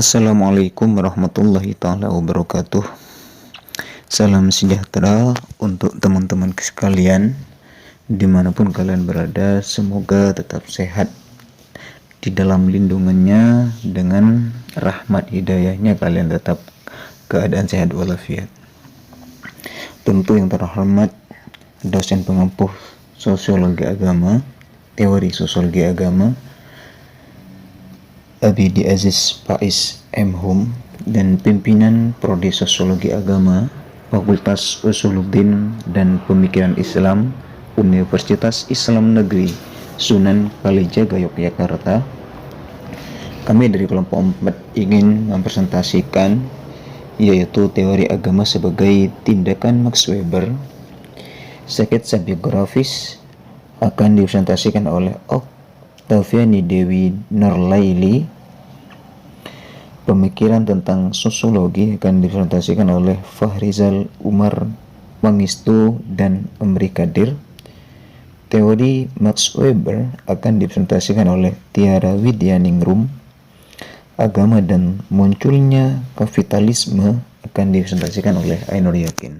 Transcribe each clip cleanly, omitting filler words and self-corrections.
Assalamualaikum warahmatullahi taala wabarakatuh. Salam sejahtera untuk teman-teman sekalian dimanapun kalian berada. Semoga tetap sehat di dalam lindungannya, dengan rahmat hidayahnya kalian tetap keadaan sehat walafiat. Tentu yang terhormat dosen pengampu sosiologi agama, teori sosiologi agama, Abidi Aziz Faiz M. Hum, dan pimpinan Prodi Sosiologi Agama Fakultas Usuluddin dan Pemikiran Islam Universitas Islam Negeri Sunan Kalijaga, Yogyakarta. Kami dari kelompok 4 ingin mempresentasikan yaitu teori agama sebagai tindakan Max Weber. Sketsa biografis akan dipresentasikan oleh Oktaviani Dewi Nurlaili. Pemikiran tentang sosiologi akan dipresentasikan oleh Fahrizal Umar Mangistu dan Emri Kadir. Teori Max Weber akan dipresentasikan oleh Tiara Widyaningrum. Agama dan munculnya kapitalisme akan dipresentasikan oleh Ainur Yakin.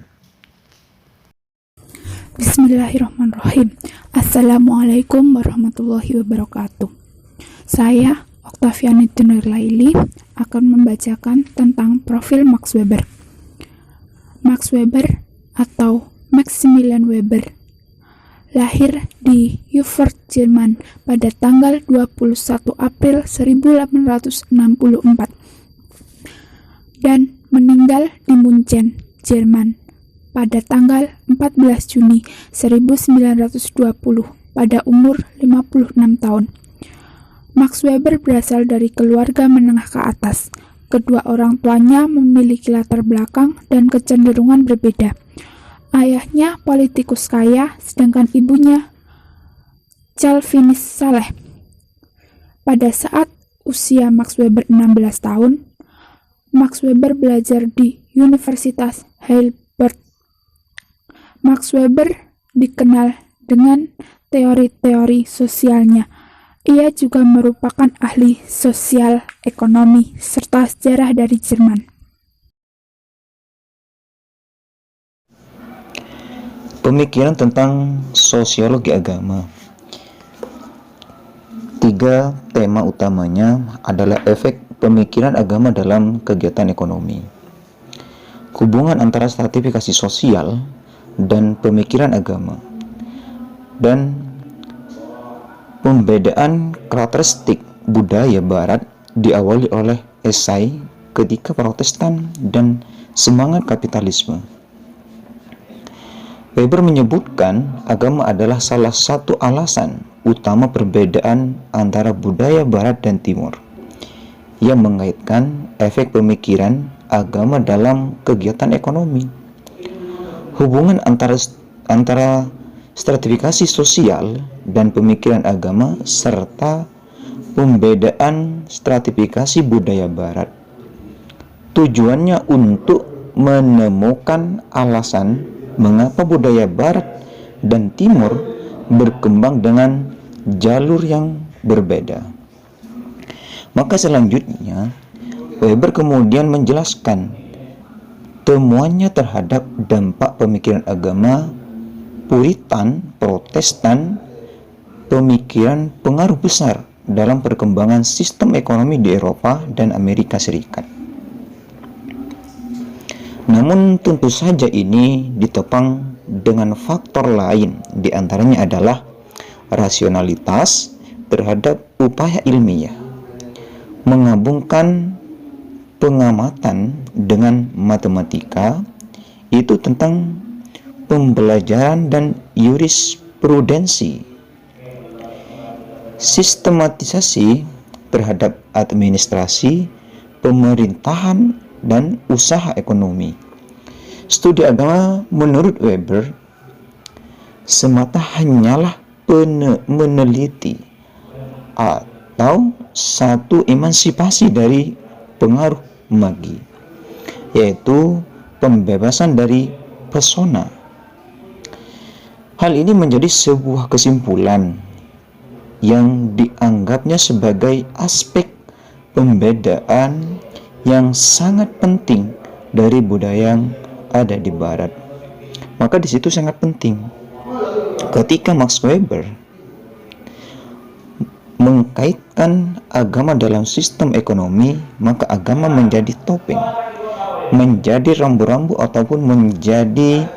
Bismillahirrahmanirrahim. Assalamualaikum warahmatullahi wabarakatuh. Saya Oktaviani Nurlaili akan membacakan tentang profil Max Weber. Max Weber atau Maximilian Weber lahir di Erfurt, Jerman pada tanggal 21 April 1864 dan meninggal di Munchen, Jerman pada tanggal 14 Juni 1920 pada umur 56 tahun. Max Weber berasal dari keluarga menengah ke atas. Kedua orang tuanya memiliki latar belakang dan kecenderungan berbeda. Ayahnya politikus kaya, sedangkan ibunya Calvinis saleh. Pada saat usia Max Weber 16 tahun, Max Weber belajar di Universitas Heidelberg. Max Weber dikenal dengan teori-teori sosialnya. Ia juga merupakan ahli sosial, ekonomi, serta sejarah dari Jerman. Pemikiran tentang sosiologi agama. 3 tema utamanya adalah efek pemikiran agama dalam kegiatan ekonomi, hubungan antara stratifikasi sosial dan pemikiran agama, dan pembedaan karakteristik budaya Barat diawali oleh esai Ketika Protestan dan Semangat Kapitalisme. Weber menyebutkan agama adalah salah satu alasan utama perbedaan antara budaya Barat dan Timur. Ia mengaitkan efek pemikiran agama dalam kegiatan ekonomi, hubungan antara stratifikasi sosial dan pemikiran agama, serta pembedaan stratifikasi budaya Barat. Tujuannya untuk menemukan alasan mengapa budaya Barat dan Timur berkembang dengan jalur yang berbeda. Maka selanjutnya Weber kemudian menjelaskan temuannya terhadap dampak pemikiran agama Puritan, Protestan, pemikiran pengaruh besar dalam perkembangan sistem ekonomi di Eropa dan Amerika Serikat. Namun tentu saja ini ditopang dengan faktor lain, diantaranya adalah rasionalitas terhadap upaya ilmiah, menggabungkan pengamatan dengan matematika, itu tentang pembelajaran dan jurisprudensi, sistematisasi terhadap administrasi, pemerintahan, dan usaha ekonomi. Studi agama menurut Weber semata hanyalah meneliti atau satu emansipasi dari pengaruh magi, yaitu pembebasan dari pesona. Hal ini menjadi sebuah kesimpulan yang dianggapnya sebagai aspek pembedaan yang sangat penting dari budaya yang ada di barat. Maka di situ sangat penting ketika Max Weber mengkaitkan agama dalam sistem ekonomi, maka agama menjadi topeng, menjadi rambu-rambu ataupun menjadi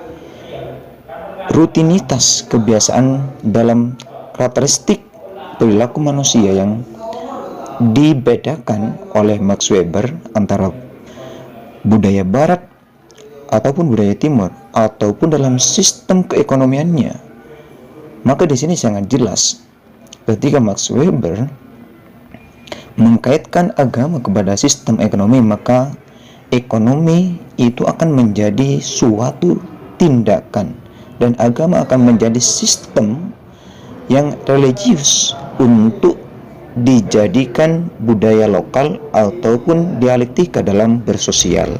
rutinitas kebiasaan dalam karakteristik perilaku manusia yang dibedakan oleh Max Weber antara budaya barat ataupun budaya timur ataupun dalam sistem keekonomiannya. Maka di sini sangat jelas ketika Max Weber mengkaitkan agama kepada sistem ekonomi, maka ekonomi itu akan menjadi suatu tindakan dan agama akan menjadi sistem yang religius untuk dijadikan budaya lokal ataupun dialektika dalam bersosial.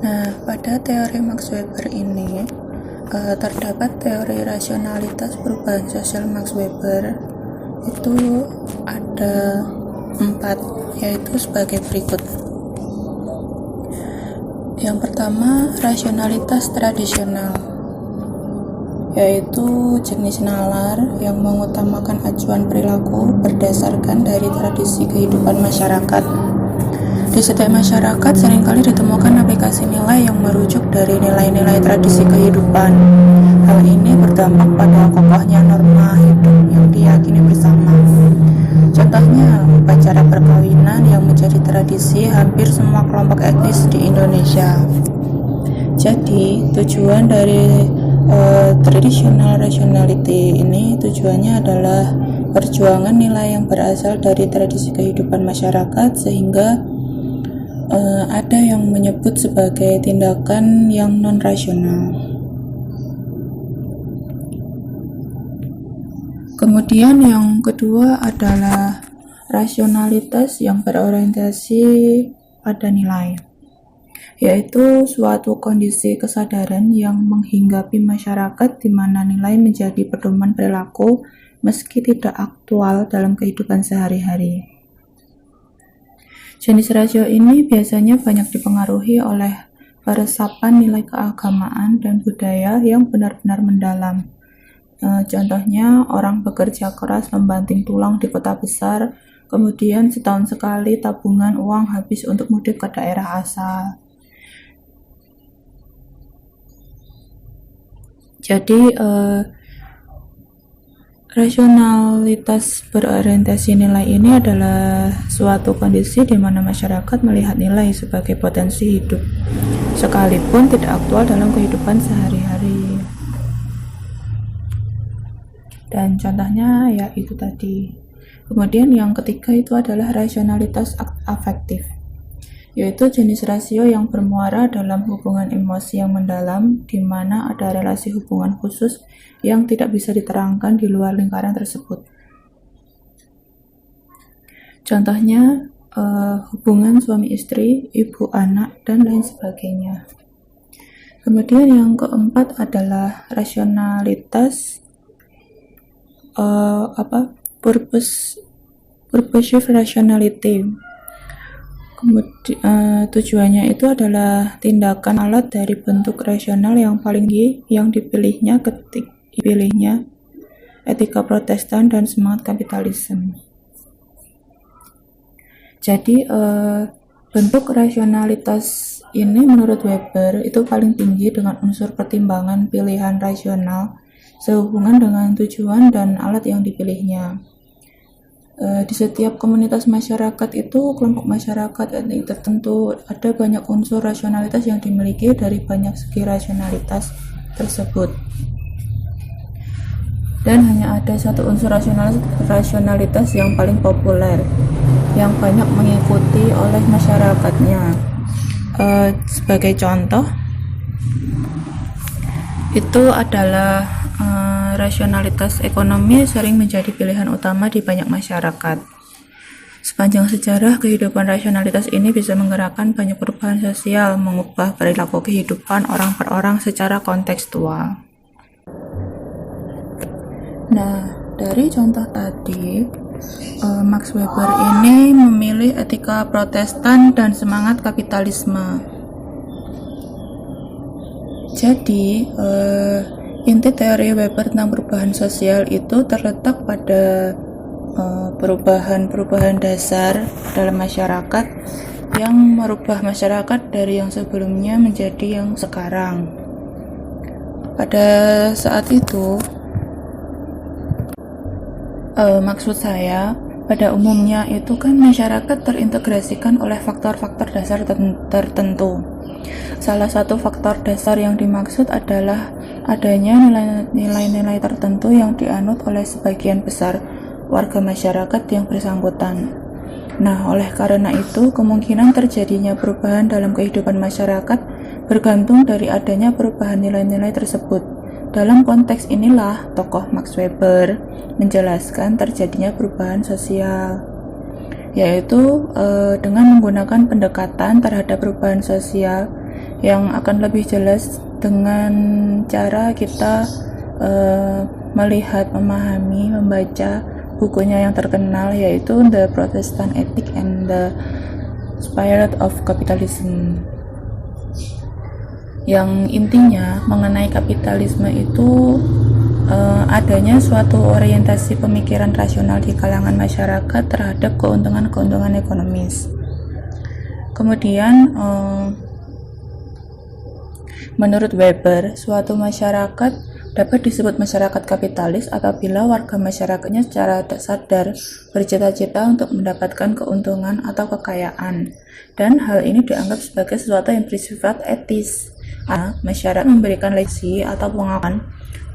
Nah, pada teori Max Weber ini terdapat teori rasionalitas perubahan sosial Max Weber itu ada 4, yaitu sebagai berikut. Yang pertama, rasionalitas tradisional, yaitu jenis nalar yang mengutamakan acuan perilaku berdasarkan dari tradisi kehidupan masyarakat. Di setiap masyarakat seringkali ditemukan aplikasi nilai yang merujuk dari nilai-nilai tradisi kehidupan. Hal ini berdampak pada kokohnya norma hidup yang diyakini bersama. Contohnya, upacara perkawinan yang menjadi tradisi hampir semua kelompok etnis di Indonesia. Jadi, tujuan dari traditional rationality ini tujuannya adalah perjuangan nilai yang berasal dari tradisi kehidupan masyarakat sehingga ada yang menyebut sebagai tindakan yang non-rasional. Kemudian yang kedua adalah rasionalitas yang berorientasi pada nilai, yaitu suatu kondisi kesadaran yang menghinggapi masyarakat di mana nilai menjadi pedoman perilaku meski tidak aktual dalam kehidupan sehari-hari. Jenis rasio ini biasanya banyak dipengaruhi oleh peresapan nilai keagamaan dan budaya yang benar-benar mendalam. Contohnya, orang bekerja keras membanting tulang di kota besar, kemudian setahun sekali tabungan uang habis untuk mudik ke daerah asal. Jadi, rasionalitas berorientasi nilai ini adalah suatu kondisi di mana masyarakat melihat nilai sebagai potensi hidup, sekalipun tidak aktual dalam kehidupan sehari-hari. Dan contohnya ya itu tadi. Kemudian yang ketiga itu adalah rasionalitas afektif, yaitu jenis rasio yang bermuara dalam hubungan emosi yang mendalam, di mana ada relasi hubungan khusus yang tidak bisa diterangkan di luar lingkaran tersebut. Contohnya, hubungan suami istri, ibu anak, dan lain sebagainya. Kemudian yang keempat adalah rasionalitas purposive rationality. Tujuannya itu adalah tindakan alat dari bentuk rasional yang paling tinggi yang dipilihnya etika Protestan dan semangat kapitalisme. Jadi bentuk rasionalitas ini menurut Weber itu paling tinggi dengan unsur pertimbangan pilihan rasional sehubungan dengan tujuan dan alat yang dipilihnya. Di setiap komunitas masyarakat itu, kelompok masyarakat etnik tertentu, ada banyak unsur rasionalitas yang dimiliki dari banyak segi rasionalitas tersebut. Dan hanya ada satu unsur rasionalitas yang paling populer, yang banyak mengikuti oleh masyarakatnya. Sebagai contoh, itu adalah rasionalitas ekonomi sering menjadi pilihan utama di banyak masyarakat. Sepanjang sejarah, kehidupan rasionalitas ini bisa menggerakkan banyak perubahan sosial, mengubah perilaku kehidupan orang per orang secara kontekstual. Nah, dari contoh tadi, Max Weber ini memilih etika Protestan dan semangat kapitalisme. Jadi, inti teori Weber tentang perubahan sosial itu terletak pada perubahan dasar dalam masyarakat yang merubah masyarakat dari yang sebelumnya menjadi yang sekarang. Pada saat itu, maksud saya, pada umumnya itu kan masyarakat terintegrasikan oleh faktor-faktor dasar tertentu. Salah satu faktor dasar yang dimaksud adalah adanya nilai-nilai tertentu yang dianut oleh sebagian besar warga masyarakat yang bersangkutan. Nah, oleh karena itu, kemungkinan terjadinya perubahan dalam kehidupan masyarakat bergantung dari adanya perubahan nilai-nilai tersebut. Dalam konteks inilah, tokoh Max Weber menjelaskan terjadinya perubahan sosial, yaitu dengan menggunakan pendekatan terhadap perubahan sosial yang akan lebih jelas dengan cara kita melihat, memahami, membaca bukunya yang terkenal, yaitu The Protestant Ethic and the Spirit of Capitalism, yang intinya mengenai kapitalisme itu adanya suatu orientasi pemikiran rasional di kalangan masyarakat terhadap keuntungan-keuntungan ekonomis. Kemudian menurut Weber, suatu masyarakat dapat disebut masyarakat kapitalis apabila warga masyarakatnya secara sadar bercita-cita untuk mendapatkan keuntungan atau kekayaan, dan hal ini dianggap sebagai sesuatu yang bersifat etis. Masyarakat memberikan legasi atau pengakuan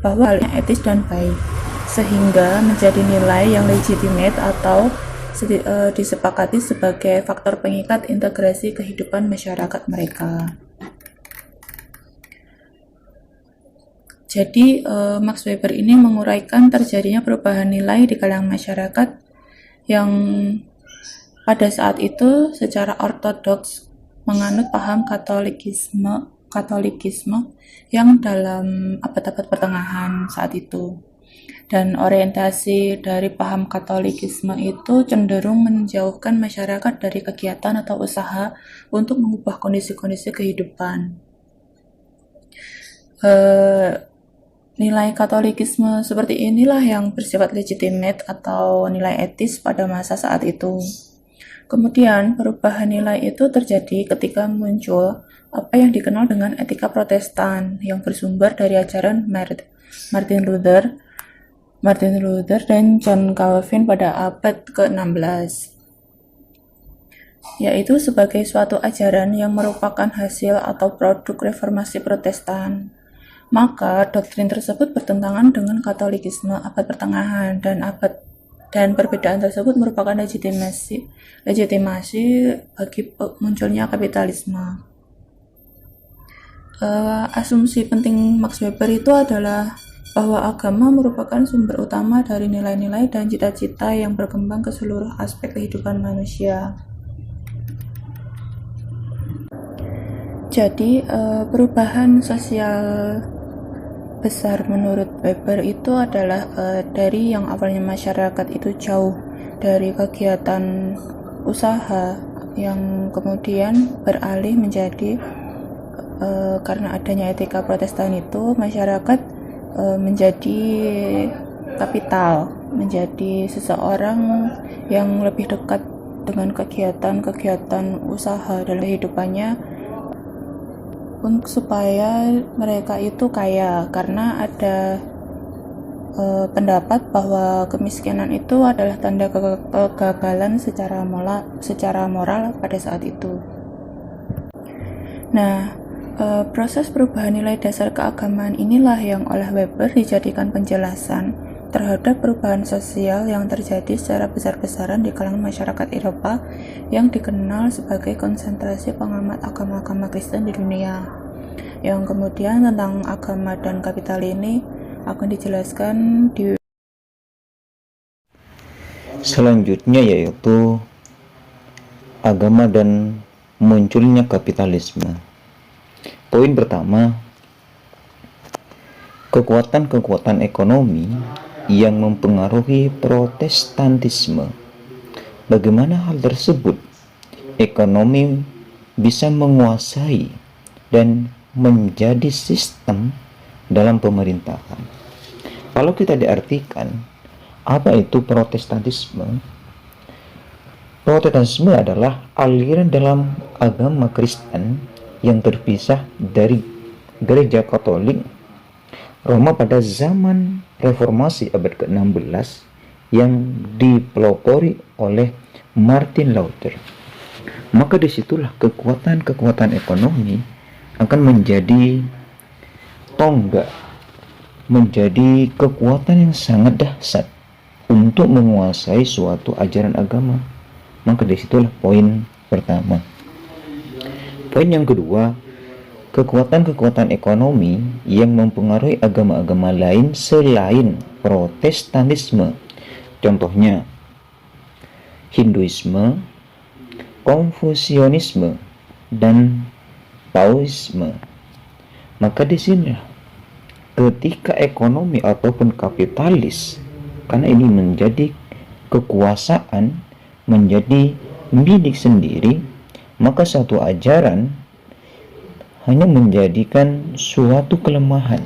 bahwa halnya etis dan baik, sehingga menjadi nilai yang legitimate atau disepakati sebagai faktor pengikat integrasi kehidupan masyarakat mereka. Jadi, Max Weber ini menguraikan terjadinya perubahan nilai di kalangan masyarakat yang pada saat itu secara ortodoks menganut paham Katolikisme yang dalam abad-abad pertengahan saat itu. Dan orientasi dari paham Katolikisme itu cenderung menjauhkan masyarakat dari kegiatan atau usaha untuk mengubah kondisi-kondisi kehidupan. Nilai Katolikisme seperti inilah yang bersifat legitimate atau nilai etis pada masa saat itu. Kemudian, perubahan nilai itu terjadi ketika muncul apa yang dikenal dengan etika Protestan yang bersumber dari ajaran Martin Luther dan John Calvin pada abad ke-16, yaitu sebagai suatu ajaran yang merupakan hasil atau produk reformasi Protestan. Maka doktrin tersebut bertentangan dengan Katolikisme abad pertengahan dan perbedaan tersebut merupakan legitimasi bagi munculnya kapitalisme. Asumsi penting Max Weber itu adalah bahwa agama merupakan sumber utama dari nilai-nilai dan cita-cita yang berkembang ke seluruh aspek kehidupan manusia. Jadi, perubahan sosial besar menurut Weber itu adalah dari yang awalnya masyarakat itu jauh dari kegiatan usaha yang kemudian beralih menjadi karena adanya etika Protestan itu masyarakat menjadi kapital, menjadi seseorang yang lebih dekat dengan kegiatan-kegiatan usaha dalam kehidupannya supaya mereka itu kaya, karena ada pendapat bahwa kemiskinan itu adalah tanda kegagalan secara moral pada saat itu. Nah, proses perubahan nilai dasar keagamaan inilah yang oleh Weber dijadikan penjelasan terhadap perubahan sosial yang terjadi secara besar-besaran di kalangan masyarakat Eropa yang dikenal sebagai konsentrasi pengamat agama-agama Kristen di dunia. Yang kemudian tentang agama dan kapital ini akan dijelaskan di Selanjutnya yaitu agama dan munculnya kapitalisme. Poin pertama, kekuatan-kekuatan ekonomi yang mempengaruhi Protestantisme. Bagaimana hal tersebut? Ekonomi bisa menguasai dan menjadi sistem dalam pemerintahan. Kalau kita diartikan, apa itu Protestantisme? Protestantisme adalah aliran dalam agama Kristen yang terpisah dari gereja Katolik Roma pada zaman Reformasi abad ke-16 yang dipelopori oleh Martin Luther. Maka disitulah kekuatan-kekuatan ekonomi akan menjadi tonggak, menjadi kekuatan yang sangat dahsyat untuk menguasai suatu ajaran agama. Maka disitulah poin pertama. Poin yang kedua, kekuatan-kekuatan ekonomi yang mempengaruhi agama-agama lain selain Protestantisme. Contohnya, Hinduisme, Konfusianisme, dan Taoisme. Maka di sini ketika ekonomi ataupun kapitalis, karena ini menjadi kekuasaan, menjadi milik sendiri, maka satu ajaran hanya menjadikan suatu kelemahan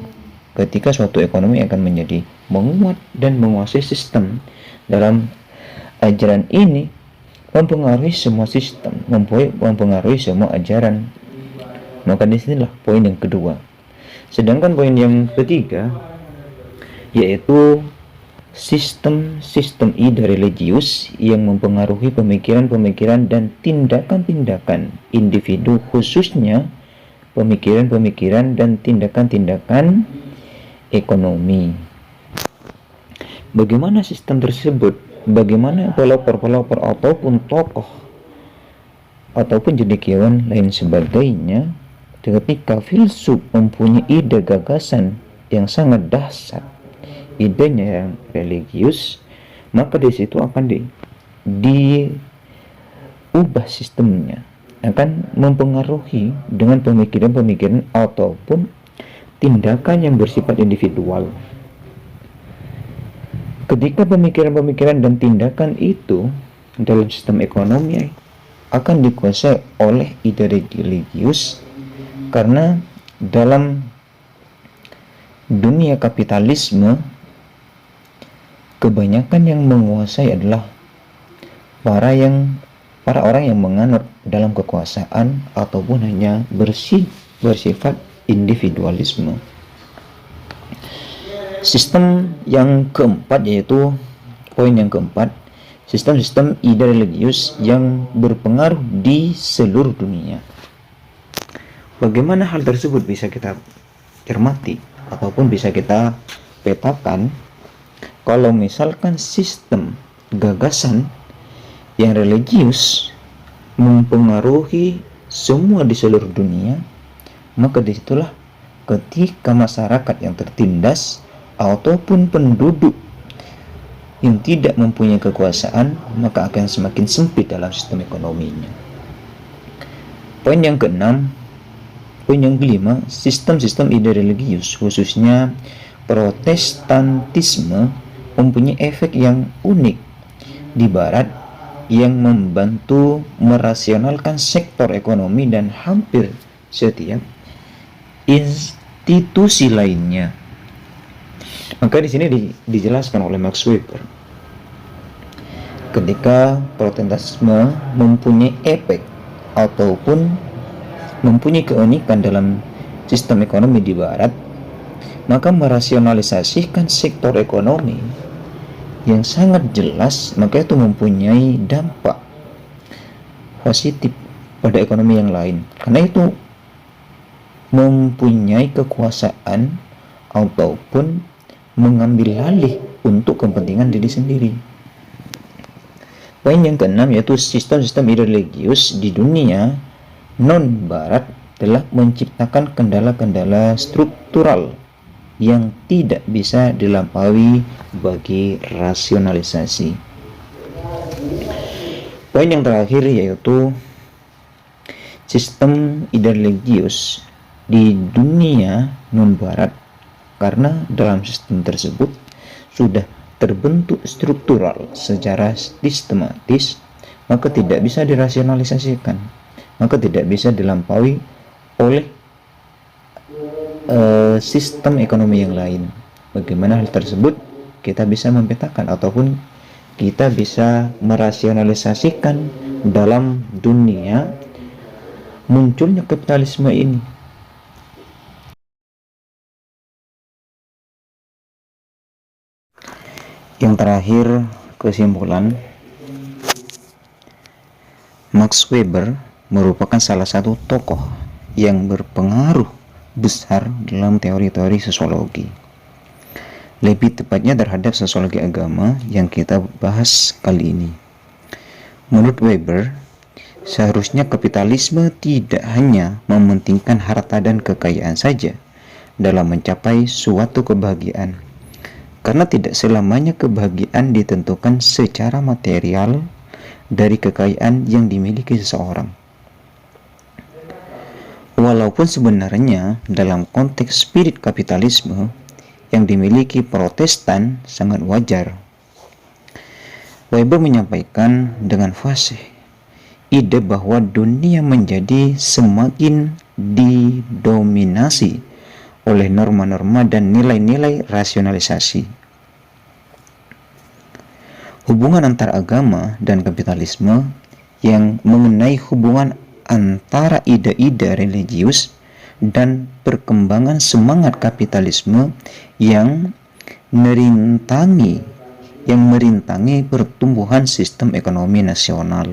ketika suatu ekonomi akan menjadi menguat dan menguasai sistem. Dalam ajaran ini mempengaruhi semua sistem, mempengaruhi semua ajaran. Maka disinilah poin yang kedua. Sedangkan poin yang ketiga yaitu sistem ide religius yang mempengaruhi pemikiran-pemikiran dan tindakan-tindakan individu, khususnya pemikiran-pemikiran dan tindakan-tindakan ekonomi. Bagaimana sistem tersebut? Bagaimana pelopor-pelopor ataupun tokoh ataupun cendekiawan lain sebagainya ketika filsuf mempunyai ide gagasan yang sangat dahsyat, idenya yang religius, maka di situ akan diubah sistemnya, akan mempengaruhi dengan pemikiran-pemikiran ataupun tindakan yang bersifat individual. Ketika pemikiran-pemikiran dan tindakan itu dalam sistem ekonomi akan dikuasai oleh ide religius, karena dalam dunia kapitalisme kebanyakan yang menguasai adalah para orang yang menganut dalam kekuasaan ataupun hanya bersifat individualisme. Sistem yang keempat yaitu poin yang keempat, sistem-sistem ide religius yang berpengaruh di seluruh dunia. Bagaimana hal tersebut bisa kita cermati ataupun bisa kita petakan? Kalau misalkan sistem gagasan yang religius mempengaruhi semua di seluruh dunia, maka disitulah ketika masyarakat yang tertindas ataupun penduduk yang tidak mempunyai kekuasaan, maka akan semakin sempit dalam sistem ekonominya. Poin yang kelima, sistem-sistem ide religius, khususnya Protestantisme, mempunyai efek yang unik di Barat yang membantu merasionalkan sektor ekonomi dan hampir setiap institusi lainnya. Maka di sini dijelaskan oleh Max Weber, ketika Protestantisme mempunyai efek ataupun mempunyai keunikan dalam sistem ekonomi di Barat, maka merasionalisasikan sektor ekonomi yang sangat jelas, maka itu mempunyai dampak positif pada ekonomi yang lain, karena itu mempunyai kekuasaan ataupun mengambil alih untuk kepentingan diri sendiri. Poin yang keenam yaitu sistem-sistem ide religius di dunia non-barat telah menciptakan kendala-kendala struktural yang tidak bisa dilampaui bagi rasionalisasi. Poin yang terakhir yaitu sistem ideologius di dunia non-barat, karena dalam sistem tersebut sudah terbentuk struktural secara sistematis, maka tidak bisa dirasionalisasikan, maka tidak bisa dilampaui oleh sistem ekonomi yang lain. Bagaimana hal tersebut kita bisa memetakan ataupun kita bisa merasionalisasikan dalam dunia munculnya kapitalisme ini. Yang terakhir, kesimpulan, Max Weber merupakan salah satu tokoh yang berpengaruh besar dalam teori-teori sosiologi, lebih tepatnya terhadap sosiologi agama yang kita bahas kali ini. Menurut Weber, seharusnya kapitalisme tidak hanya mementingkan harta dan kekayaan saja dalam mencapai suatu kebahagiaan, karena tidak selamanya kebahagiaan ditentukan secara material dari kekayaan yang dimiliki seseorang. Walaupun sebenarnya dalam konteks spirit kapitalisme yang dimiliki Protestan sangat wajar, Weber menyampaikan dengan fasih ide bahwa dunia menjadi semakin didominasi oleh norma-norma dan nilai-nilai rasionalisasi. Hubungan antar agama dan kapitalisme yang mengenai hubungan antara ide-ide religius dan perkembangan semangat kapitalisme yang merintangi pertumbuhan sistem ekonomi nasional.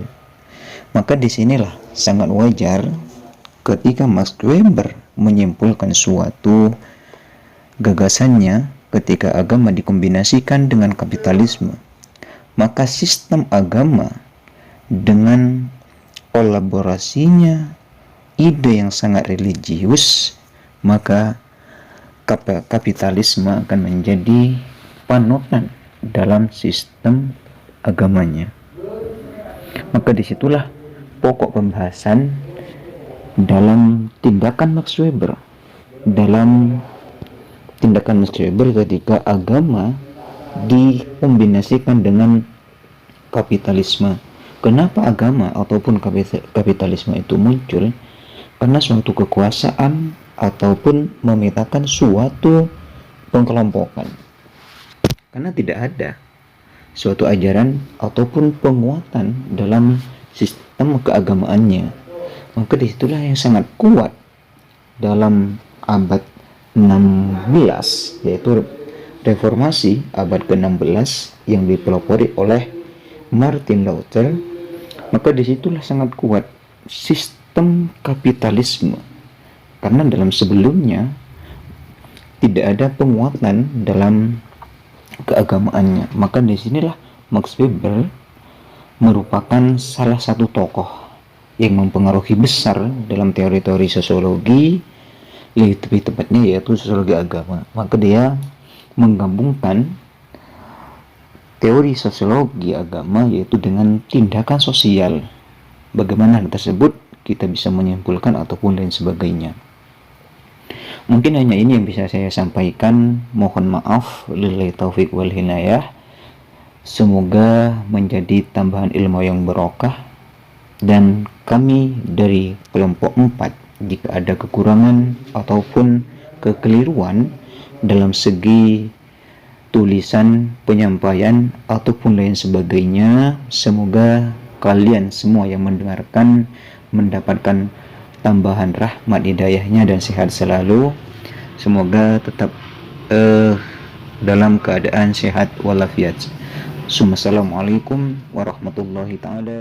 Maka disinilah sangat wajar ketika Max Weber menyimpulkan suatu gagasannya ketika agama dikombinasikan dengan kapitalisme, maka sistem agama dengan kolaborasinya ide yang sangat religius, maka kapitalisme akan menjadi panutan dalam sistem agamanya. Maka disitulah pokok pembahasan dalam tindakan Max Weber ketika agama dikombinasikan dengan kapitalisme. Kenapa agama ataupun kapitalisme itu muncul? Karena suatu kekuasaan ataupun memetakan suatu pengkelompokan. Karena tidak ada suatu ajaran ataupun penguatan dalam sistem keagamaannya. Maka disitulah yang sangat kuat dalam abad 16, yaitu reformasi abad ke-16 yang dipelopori oleh Martin Luther. Maka disitulah sangat kuat sistem kapitalisme, karena dalam sebelumnya tidak ada penguatan dalam keagamaannya. Maka disinilah Max Weber merupakan salah satu tokoh yang mempengaruhi besar dalam teori-teori sosiologi, lebih tepatnya yaitu sosiologi agama. Maka dia menggabungkan teori sosiologi agama yaitu dengan tindakan sosial. Bagaimana hal tersebut kita bisa menyimpulkan ataupun lain sebagainya. Mungkin hanya ini yang bisa saya sampaikan. Mohon maaf, lillahi taufik wal hinayah. Semoga menjadi tambahan ilmu yang barokah. Dan kami dari kelompok 4, jika ada kekurangan ataupun kekeliruan dalam segi tulisan, penyampaian ataupun lain sebagainya, semoga kalian semua yang mendengarkan mendapatkan tambahan rahmat hidayahnya dan sehat selalu. Semoga tetap dalam keadaan sehat walafiat. Assalamualaikum warahmatullahi taala